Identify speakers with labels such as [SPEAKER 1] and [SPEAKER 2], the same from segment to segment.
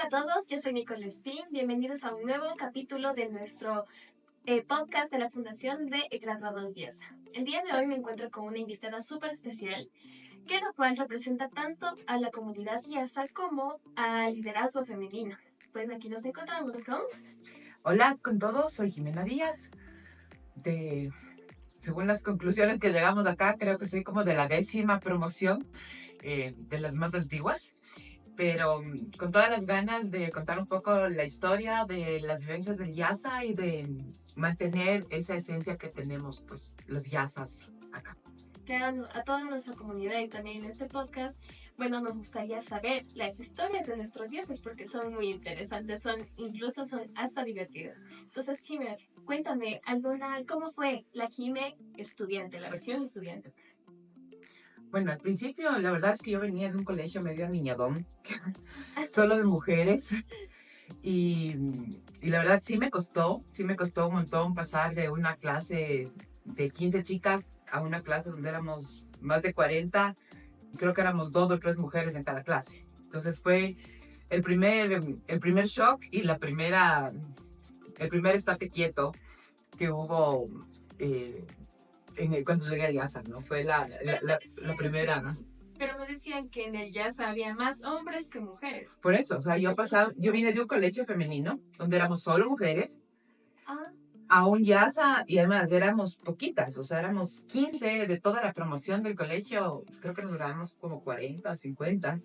[SPEAKER 1] Hola a todos, yo soy Nicole Spin. Bienvenidos a un nuevo capítulo de nuestro podcast de la Fundación de Graduados YESA. El día de hoy me encuentro con una invitada súper especial, que lo cual representa tanto a la comunidad YESA como al liderazgo femenino. Pues aquí nos encontramos con...
[SPEAKER 2] Hola con todos, soy Jimena Díaz. Según las conclusiones que llegamos acá, creo que soy como de la 10ª promoción, de las más antiguas, pero con todas las ganas de contar un poco la historia de las vivencias del YASA y de mantener esa esencia que tenemos, pues, los YASAs acá.
[SPEAKER 1] Claro, a toda nuestra comunidad y también en este podcast, bueno, nos gustaría saber las historias de nuestros dioses porque son muy interesantes, incluso son hasta divertidas. Entonces, Jimé, cuéntame, ¿cómo fue la Jimé estudiante, la versión estudiante?
[SPEAKER 2] Bueno, al principio la verdad es que yo venía de un colegio medio niñadón, solo de mujeres, y la verdad sí me costó un montón pasar de una clase de 15 chicas a una clase donde éramos más de 40. Creo que éramos 2 o 3 mujeres en cada clase. Entonces fue el primer shock y el primer estate quieto que hubo cuando llegué a YASA, ¿no? Fue la primera, ¿no?
[SPEAKER 1] Pero me decían que en el jazz había más hombres que mujeres.
[SPEAKER 2] Por eso, o sea, yo vine de un colegio femenino donde éramos solo mujeres. A un YASA, y además éramos poquitas, o sea, éramos 15 de toda la promoción del colegio, creo que nos grabamos como 40, 50,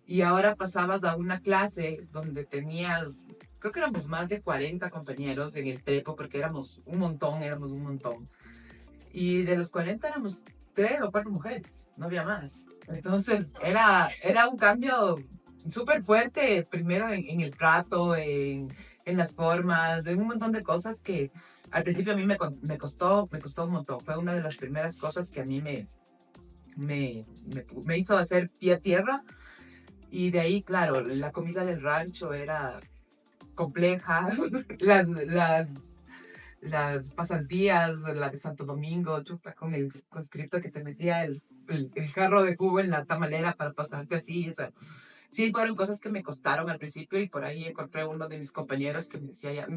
[SPEAKER 2] y ahora pasabas a una clase donde tenías, creo que éramos más de 40 compañeros en el prepo, porque éramos un montón, y de los 40 éramos 3 o 4 mujeres, no había más. Entonces era un cambio súper fuerte, primero en el trato, en las formas, en un montón de cosas que al principio a mí me costó un montón. Fue una de las primeras cosas que a mí me hizo hacer pie a tierra. Y de ahí, claro, la comida del rancho era compleja. las pasantías, la de Santo Domingo, chupa, con el conscripto que te metía el jarro de jugo en la tamalera para pasarte así, o sea, sí fueron cosas que me costaron al principio, y por ahí encontré uno de mis compañeros que me decía,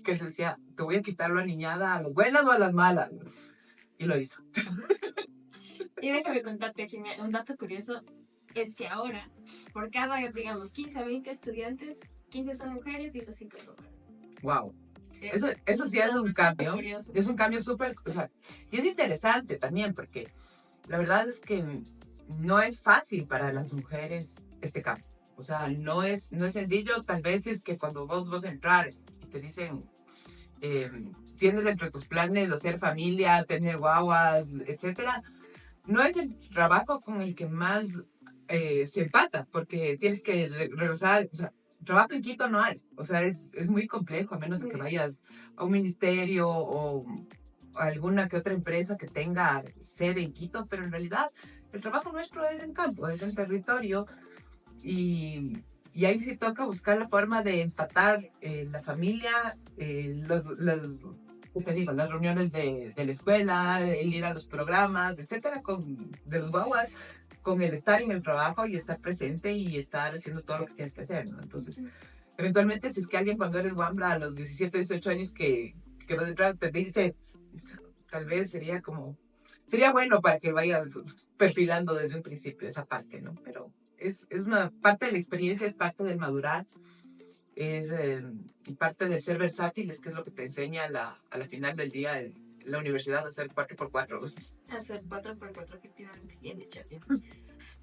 [SPEAKER 2] que decía, te voy a quitar la niñada a las buenas o a las malas, y lo hizo.
[SPEAKER 1] Y déjame contarte, Jimé, un dato curioso es que ahora, por cada, digamos, 15 a 20 estudiantes, 15 son mujeres y los 5 son hombres.
[SPEAKER 2] Wow. Eso sí es un cambio.
[SPEAKER 1] Curioso.
[SPEAKER 2] Es un cambio súper, o sea, y es interesante también porque la verdad es que no es fácil para las mujeres este cambio. O sea, no es sencillo. Tal vez es que cuando vos vas a entrar y te dicen, tienes entre tus planes hacer familia, tener guaguas, etcétera, no es el trabajo con el que más se empata, porque tienes que regresar. O sea, trabajo en Quito no hay. O sea, es muy complejo, a menos de que vayas a un ministerio o alguna que otra empresa que tenga sede en Quito, pero en realidad el trabajo nuestro es en campo, es en territorio, y ahí sí toca buscar la forma de empatar la familia, ¿qué te digo? Las reuniones de la escuela, el ir a los programas, etcétera, de los guaguas, con el estar en el trabajo y estar presente y estar haciendo todo lo que tienes que hacer, ¿no? Entonces, eventualmente, si es que alguien cuando eres guambra a los 17, 18 años que vas a entrar te dice, tal vez sería bueno para que vayas perfilando desde un principio esa parte, ¿no? Pero es una parte de la experiencia, es parte del madurar, es parte del ser versátil, es que es lo que te enseña a la final del día la universidad a hacer 4x4.
[SPEAKER 1] Hacer 4x4, efectivamente, bien dicho.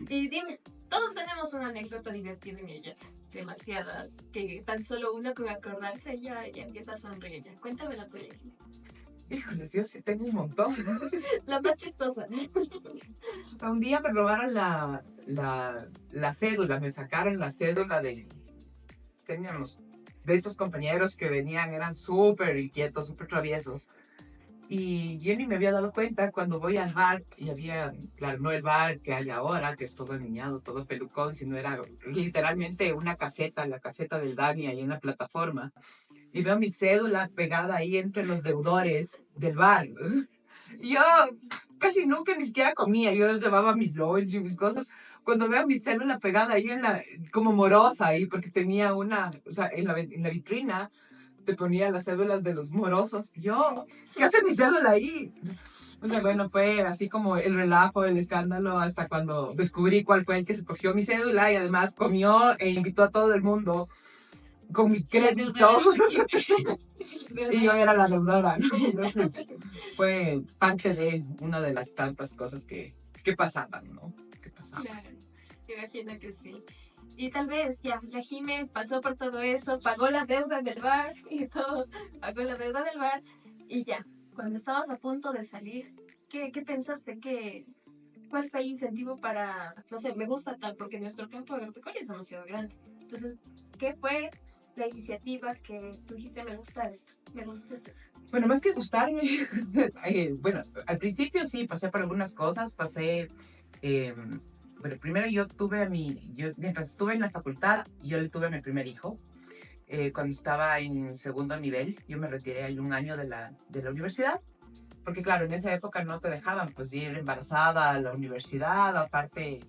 [SPEAKER 1] Y dime, todos tenemos una anécdota divertida en ellas, demasiadas, que tan solo uno con acordarse ya empieza a sonreír. Cuéntame la tuya.
[SPEAKER 2] Híjoles, yo sí tengo un montón.
[SPEAKER 1] La más chistosa.
[SPEAKER 2] Un día me robaron la cédula, me sacaron la cédula teníamos de estos compañeros que venían, eran súper inquietos, súper traviesos. Y yo ni me había dado cuenta cuando voy al bar, y había, claro, no el bar que hay ahora, que es todo aniñado, todo pelucón, sino era literalmente una caseta, la caseta del Dani, ahí en la plataforma. Y veo mi cédula pegada ahí entre los deudores del bar. Y yo casi nunca ni siquiera comía, yo llevaba mi lunch y mis cosas, cuando veo mi cédula pegada ahí como morosa ahí, porque tenía una, o sea, en la vitrina te ponía las cédulas de los morosos. Yo, ¿qué hace mi cédula ahí? O sea, bueno, fue así como el relajo, el escándalo, hasta cuando descubrí cuál fue el que se cogió mi cédula y además comió e invitó a todo el mundo con mi crédito. Y yo era la deudora, ¿no? Entonces, fue parte de una de las tantas cosas que pasaban, ¿no? Que pasaban.
[SPEAKER 1] Claro, me imagino que sí. Y tal vez ya, la Jime pasó por todo eso, pagó la deuda del bar y todo, pagó la deuda del bar y ya, cuando estabas a punto de salir, ¿qué pensaste? ¿Cuál fue el incentivo para, no sé, me gusta tal, porque nuestro campo agropecuario es demasiado grande? Entonces, ¿qué fue la iniciativa que tú dijiste, me gusta esto, me gusta esto?
[SPEAKER 2] Bueno, más que gustarme, bueno, al principio sí, pasé por algunas cosas, bueno, primero mientras estuve en la facultad, yo le tuve a mi primer hijo. Cuando estaba en segundo nivel, yo me retiré ahí un año de la universidad, porque claro, en esa época no te dejaban pues ir embarazada a la universidad, aparte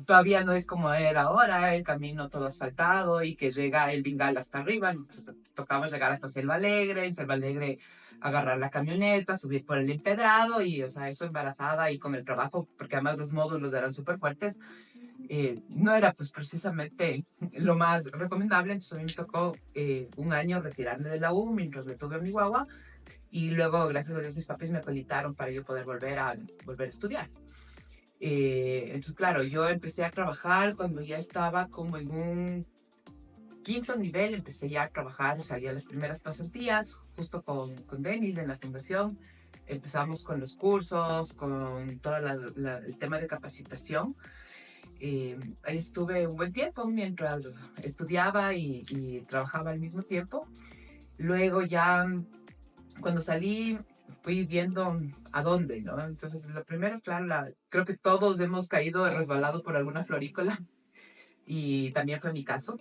[SPEAKER 2] todavía no es como era ahora, el camino todo asfaltado y que llega el Vingal hasta arriba, entonces tocaba llegar hasta Selva Alegre, en Selva Alegre agarrar la camioneta, subir por el empedrado y, o sea, eso embarazada y con el trabajo, porque además los módulos eran súper fuertes, no era pues precisamente lo más recomendable, entonces a mí me tocó un año retirarme de la U mientras me tuve a mi guagua y luego, gracias a Dios, mis papis me colitaron para yo poder volver a estudiar. Entonces, claro, yo empecé a trabajar cuando ya estaba como en un quinto nivel, empecé ya a trabajar, salí a las primeras pasantías, justo con Denis en la fundación. Empezamos con los cursos, con todo el tema de capacitación. Ahí estuve un buen tiempo mientras estudiaba y trabajaba al mismo tiempo. Luego ya cuando salí fui viendo a dónde, ¿no? Entonces, lo primero, claro, creo que todos hemos caído resbalado por alguna florícola y también fue mi caso.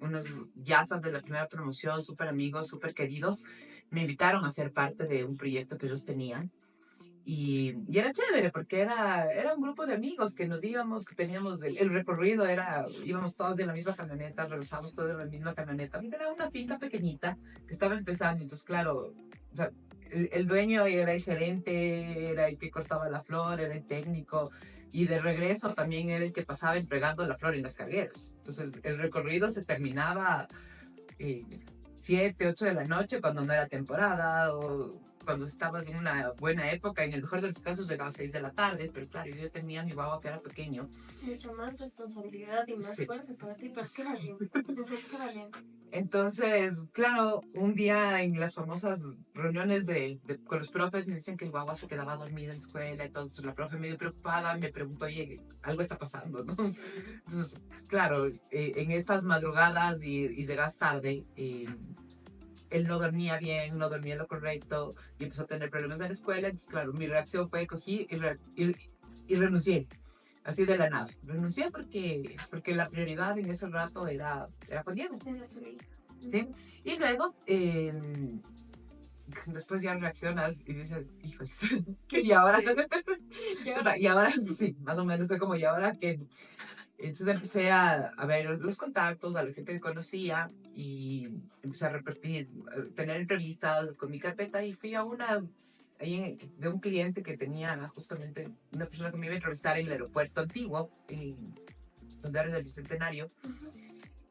[SPEAKER 2] Unos yazas de la primera promoción, súper amigos, súper queridos, me invitaron a ser parte de un proyecto que ellos tenían. Y era chévere porque era un grupo de amigos que nos íbamos, que teníamos el recorrido, íbamos todos en la misma camioneta, regresamos todos en la misma camioneta. Era una finca pequeñita que estaba empezando, entonces claro, o sea, el dueño era el gerente, era el que cortaba la flor, era el técnico, y de regreso también era el que pasaba entregando la flor en las cargueras. Entonces el recorrido se terminaba 7, 8 de la noche cuando no era temporada o cuando estabas en una buena época, en el mejor de los casos llegaba a 6 de la tarde, pero claro, yo tenía mi guagua que era pequeño.
[SPEAKER 1] Mucha más responsabilidad y más fuerza para ti, pero qué valiente, qué valiente.
[SPEAKER 2] Entonces, claro, un día en las famosas reuniones con los profes me dicen que el guagua se quedaba dormido en la escuela, entonces la profe medio preocupada me preguntó, oye, algo está pasando, ¿no? Entonces, claro, en estas madrugadas y llegas tarde, él no dormía bien, no dormía lo correcto y empezó a tener problemas en la escuela. Entonces, claro, mi reacción fue cogí y renuncié, así de la nada. Renuncié porque la prioridad en ese rato era con Diego. ¿Sí? Y luego, después ya reaccionas y dices, híjole, ¿y ahora? Y ahora, sí, más o menos fue como, ¿y ahora qué? Entonces empecé a ver los contactos, a la gente que conocía y empecé a tener entrevistas con mi carpeta y fui a una de un cliente que tenía justamente una persona que me iba a entrevistar en el aeropuerto antiguo, donde era el Bicentenario.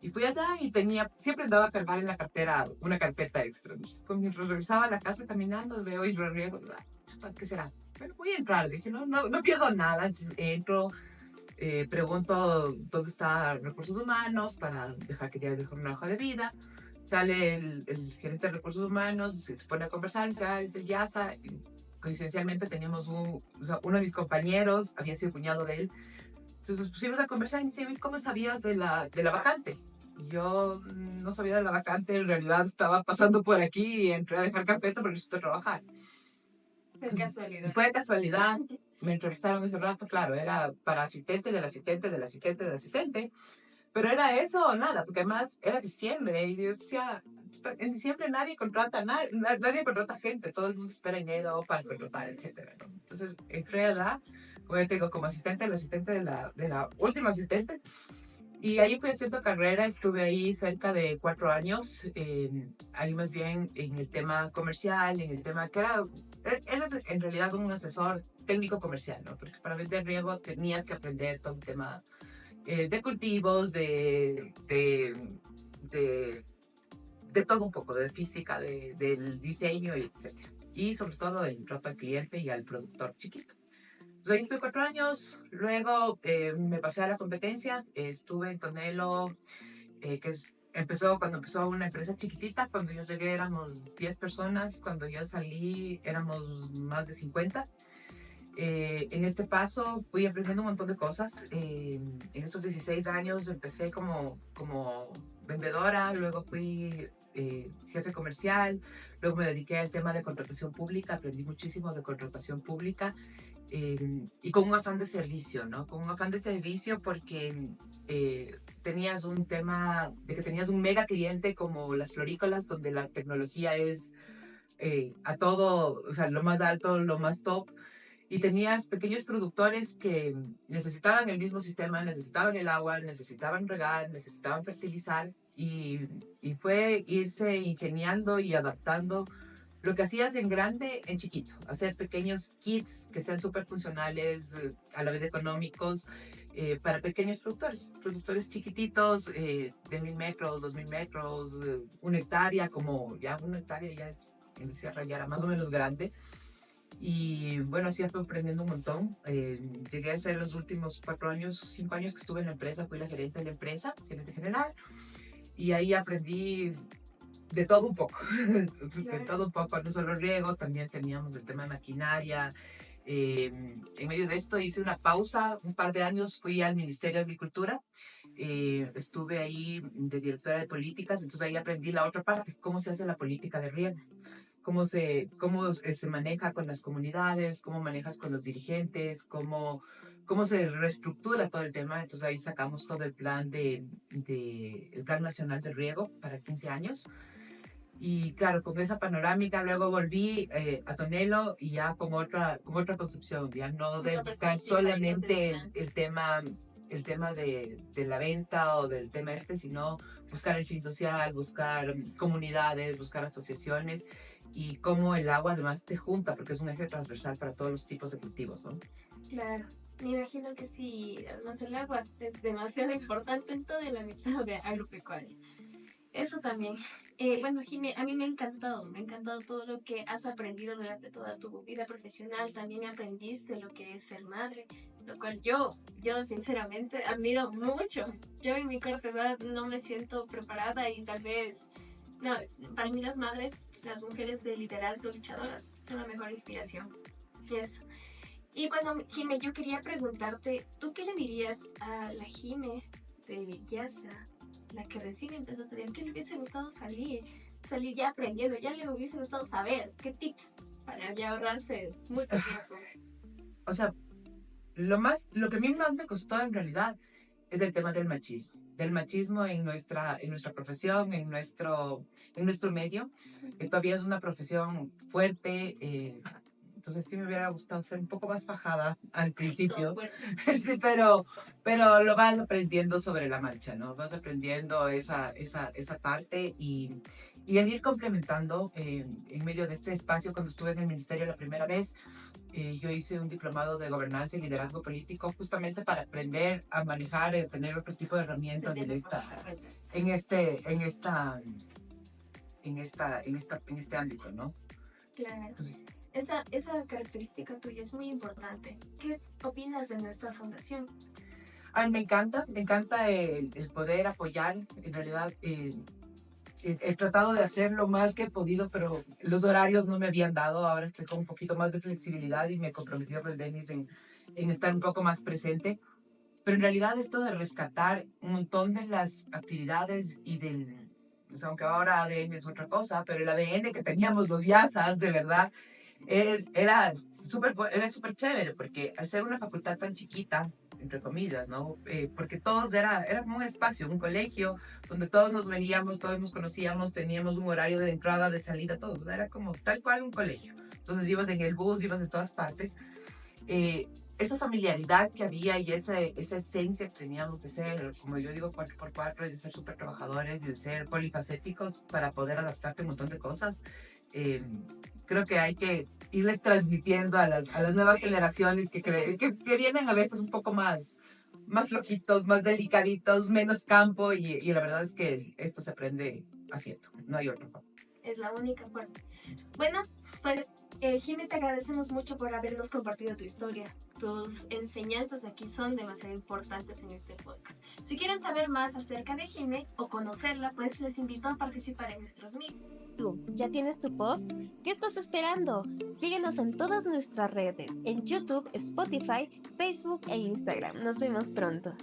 [SPEAKER 2] Y fui allá y siempre andaba a cargar en la cartera una carpeta extra. Entonces, cuando regresaba a la casa caminando, veo y riego, ¿qué será? Bueno, voy a entrar. Dije, no pierdo nada. Entonces entro. Pregunto dónde está Recursos Humanos para dejar que ya deje una hoja de vida. Sale el gerente de Recursos Humanos, se pone a conversar, es el YASA. Coincidencialmente teníamos uno de mis compañeros, había sido cuñado de él. Entonces nos pusimos a conversar y me dice, ¿cómo sabías de la vacante? Yo no sabía de la vacante, en realidad estaba pasando por aquí y entré a dejar carpeta porque necesito trabajar.
[SPEAKER 1] Fue casualidad.
[SPEAKER 2] Fue casualidad. Me entrevistaron ese rato, claro, era para asistente del asistente del asistente del asistente, pero era eso o nada, porque además era diciembre y yo decía, en diciembre nadie contrata gente, todo el mundo espera enero para contratar, etcétera, ¿no? Entonces entré allá como yo tengo como asistente, el asistente de la última asistente. Y ahí fui haciendo carrera, estuve ahí cerca de 4 años, ahí más bien en el tema comercial, en el tema que era en realidad un asesor técnico comercial, ¿no? Porque para vender riego tenías que aprender todo el tema de cultivos, de, de todo un poco, de física, del diseño, etcétera. Y sobre todo el trato al cliente y al productor chiquito. Pues ahí estuve 4 años, luego me pasé a la competencia, estuve en Tonelo, cuando empezó una empresa chiquitita, cuando yo llegué éramos 10 personas, cuando yo salí éramos más de 50. En este paso fui aprendiendo un montón de cosas. En esos 16 años empecé como vendedora, luego fui jefe comercial, luego me dediqué al tema de contratación pública, aprendí muchísimo de contratación pública y con un afán de servicio, ¿no? Con un afán de servicio porque tenías un tema de que tenías un mega cliente como las florícolas, donde la tecnología es a todo, o sea, lo más alto, lo más top. Y tenías pequeños productores que necesitaban el mismo sistema, necesitaban el agua, necesitaban regar, necesitaban fertilizar. Y fue irse ingeniando y adaptando lo que hacías en grande en chiquito, hacer pequeños kits que sean súper funcionales, a la vez económicos, para pequeños productores, productores chiquititos, de 1000 metros, 2000 metros, 1 hectárea, como ya 1 hectárea ya es en Sierra ya era más o menos grande. Y bueno, así fui aprendiendo un montón. Llegué a ser los últimos 4 años, 5 años que estuve en la empresa, fui la gerente de la empresa, gerente general, y ahí aprendí de todo un poco, de todo un poco, no solo riego, también teníamos el tema de maquinaria. En medio de esto hice una pausa, un par de años fui al Ministerio de Agricultura, estuve ahí de directora de políticas, entonces ahí aprendí la otra parte, cómo se hace la política de riego, cómo se maneja con las comunidades, cómo manejas con los dirigentes, cómo se reestructura todo el tema. Entonces ahí sacamos todo el plan el Plan Nacional de Riego para 15 años. Y claro, con esa panorámica luego volví a Tonelo y ya con otra concepción, ya no de buscar solamente el tema de la venta o del tema sino buscar el fin social, buscar comunidades, buscar asociaciones y cómo el agua además te junta, porque es un eje transversal para todos los tipos de cultivos, ¿no?
[SPEAKER 1] Claro, me imagino que sí, además el agua es demasiado importante en todo el ámbito de agropecuaria. Eso también. Bueno, Jimé, a mí me ha encantado todo lo que has aprendido durante toda tu vida profesional. También aprendiste lo que es ser madre, lo cual yo sinceramente admiro mucho. Yo en mi corta edad no me siento preparada y tal vez, no, para mí las madres, las mujeres de liderazgo luchadoras son la mejor inspiración. Y eso. Y bueno, Jimé, yo quería preguntarte, ¿tú qué le dirías a la Jimé de Villasa, la que recién empezó a estudiar, que le hubiese gustado salir ya aprendiendo, ya le hubiese gustado saber qué tips para ya ahorrarse mucho tiempo?
[SPEAKER 2] O sea, lo que a mí más me costó en realidad es el tema del machismo en nuestra profesión, en nuestro medio, que todavía es una profesión fuerte. Entonces sí me hubiera gustado ser un poco más fajada al principio, sí, pero lo vas aprendiendo sobre la marcha, ¿no? Vas aprendiendo esa parte y el ir complementando en medio de este espacio. Cuando estuve en el ministerio la primera vez, yo hice un diplomado de gobernanza y liderazgo político justamente para aprender a manejar y tener otro tipo de herramientas en este ámbito, ¿no?
[SPEAKER 1] Claro.
[SPEAKER 2] Entonces,
[SPEAKER 1] Esa característica tuya es muy importante. ¿Qué opinas de nuestra fundación?
[SPEAKER 2] a mí me encanta el poder apoyar. En realidad, he tratado de hacer lo más que he podido, pero los horarios no me habían dado. Ahora estoy con un poquito más de flexibilidad y me he comprometido con el Denis en estar un poco más presente. Pero en realidad esto de rescatar un montón de las actividades o sea, aunque ahora ADN es otra cosa, pero el ADN que teníamos los YASAs, de verdad, era súper chévere, porque al ser una facultad tan chiquita, entre comillas, ¿no? Porque todos era como un espacio, un colegio, donde todos nos veníamos, todos nos conocíamos, teníamos un horario de entrada, de salida, todos, o sea, era como tal cual un colegio. Entonces ibas en el bus, ibas en todas partes. esa familiaridad que había y esa esencia que teníamos de ser, como yo digo, 4x4, y de ser súper trabajadores y de ser polifacéticos para poder adaptarte a un montón de cosas, creo que hay que irles transmitiendo a las nuevas generaciones que vienen a veces un poco más flojitos, más delicaditos, menos campo y la verdad es que esto se aprende haciendo, no hay otra forma.
[SPEAKER 1] Es la única forma. Bueno, pues Jimmy, te agradecemos mucho por habernos compartido tu historia. Tus enseñanzas aquí son demasiado importantes en este podcast. Si quieren saber más acerca de Jimmy o conocerla, pues les invito a participar en nuestros meets.
[SPEAKER 3] ¿Tú ya tienes tu post? ¿Qué estás esperando? Síguenos en todas nuestras redes, en YouTube, Spotify, Facebook e Instagram. Nos vemos pronto.